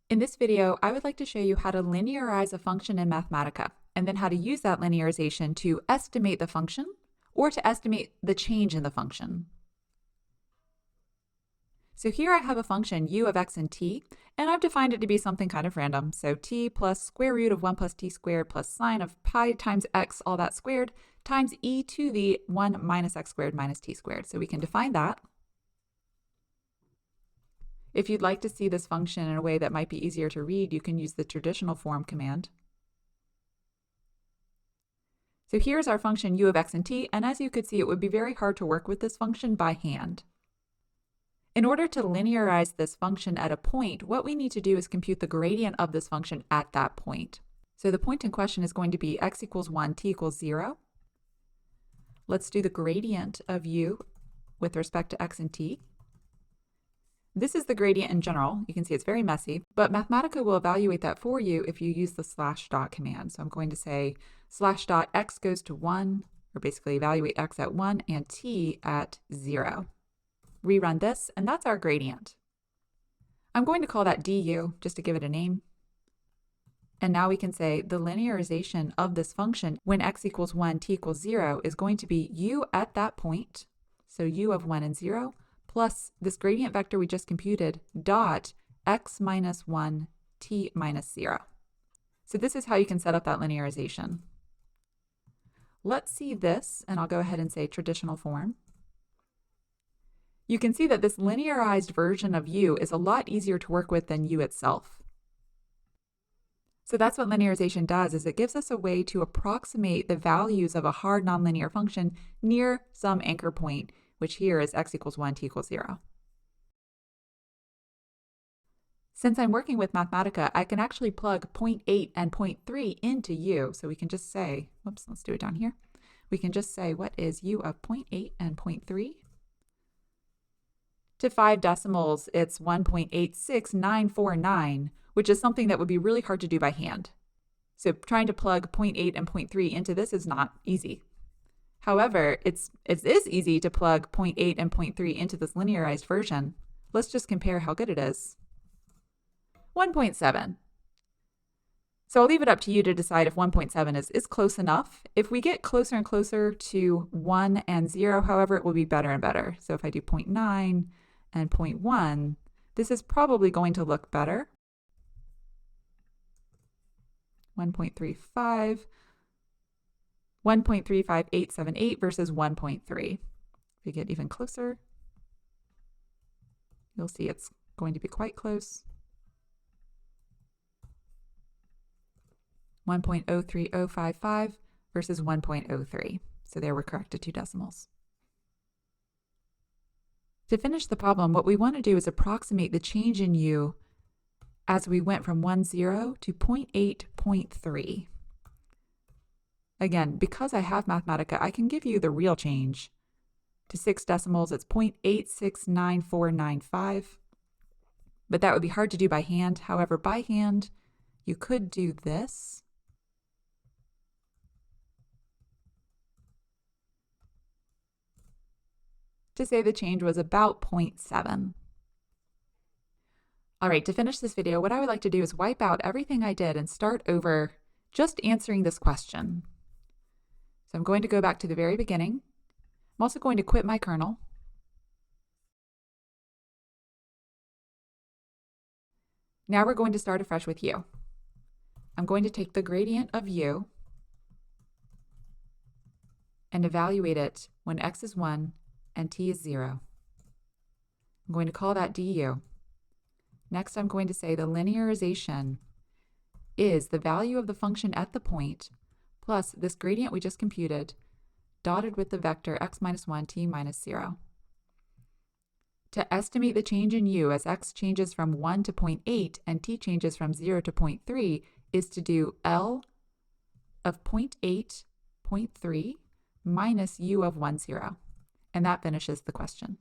In this video, I would like to show you how to linearize a function in Mathematica, and then how to use that linearization to estimate the function or to estimate the change in the function. So here I have a function u of x and t, and I've defined it to be something kind of random. So t plus square root of 1 plus t squared plus sine of pi times x, all that squared, times e to the 1 minus x squared minus t squared. So we can define that. If you'd like to see this function in a way that might be easier to read, you can use the traditional form command. So here's our function u of x and t, and as you could see, it would be very hard to work with this function by hand. In order to linearize this function at a point, what we need to do is compute the gradient of this function at that point. So the point in question is going to be x equals 1, t equals 0. Let's do the gradient of u with respect to x and t. This is the gradient in general. You can see it's very messy, but Mathematica will evaluate that for you if you use the slash dot command. So I'm going to say slash dot x goes to 1, or basically evaluate x at 1 and t at 0. Rerun this, and that's our gradient. I'm going to call that du just to give it a name. And now we can say the linearization of this function when x equals 1, t equals 0 is going to be u at that point, so u of 1 and 0, plus this gradient vector we just computed, dot x minus 1, t minus 0. So this is how you can set up that linearization. Let's see this, and I'll go ahead and say traditional form. You can see that this linearized version of u is a lot easier to work with than u itself. So that's what linearization does, is it gives us a way to approximate the values of a hard nonlinear function near some anchor point, which here is x equals 1, t equals 0. Since I'm working with Mathematica, I can actually plug 0.8 and 0.3 into u. So we can just say, whoops, let's do it down here. We can just say, what is u of 0.8 and 0.3? To 5 decimals, it's 1.86949, which is something that would be really hard to do by hand. So trying to plug 0.8 and 0.3 into this is not easy. However, it is easy to plug 0.8 and 0.3 into this linearized version. Let's just compare how good it is. 1.7. So I'll leave it up to you to decide if 1.7 is close enough. If we get closer and closer to 1 and 0, however, it will be better and better. So if I do 0.9 and 0.1, this is probably going to look better. 1.35. 1.35878 versus 1.3. If we get even closer, you'll see it's going to be quite close. 1.03055 versus 1.03. So there we're corrected 2 decimals. To finish the problem, what we want to do is approximate the change in u as we went from 1, 0 to 0.8, 0.3. Again, because I have Mathematica, I can give you the real change. To 6 decimals, it's 0.869495. But that would be hard to do by hand. However, by hand, you could do this. To say the change was about 0.7. All right, to finish this video, what I would like to do is wipe out everything I did and start over just answering this question. So I'm going to go back to the very beginning. I'm also going to quit my kernel. Now we're going to start afresh with u. I'm going to take the gradient of u and evaluate it when x is 1 and t is 0. I'm going to call that du. Next, I'm going to say the linearization is the value of the function at the point plus this gradient we just computed, dotted with the vector x minus 1, t minus 0. To estimate the change in u as x changes from 1 to 0.8 and t changes from 0 to 0.3 is to do L of 0.8, 0.3 minus u of 1, 0. And that finishes the question.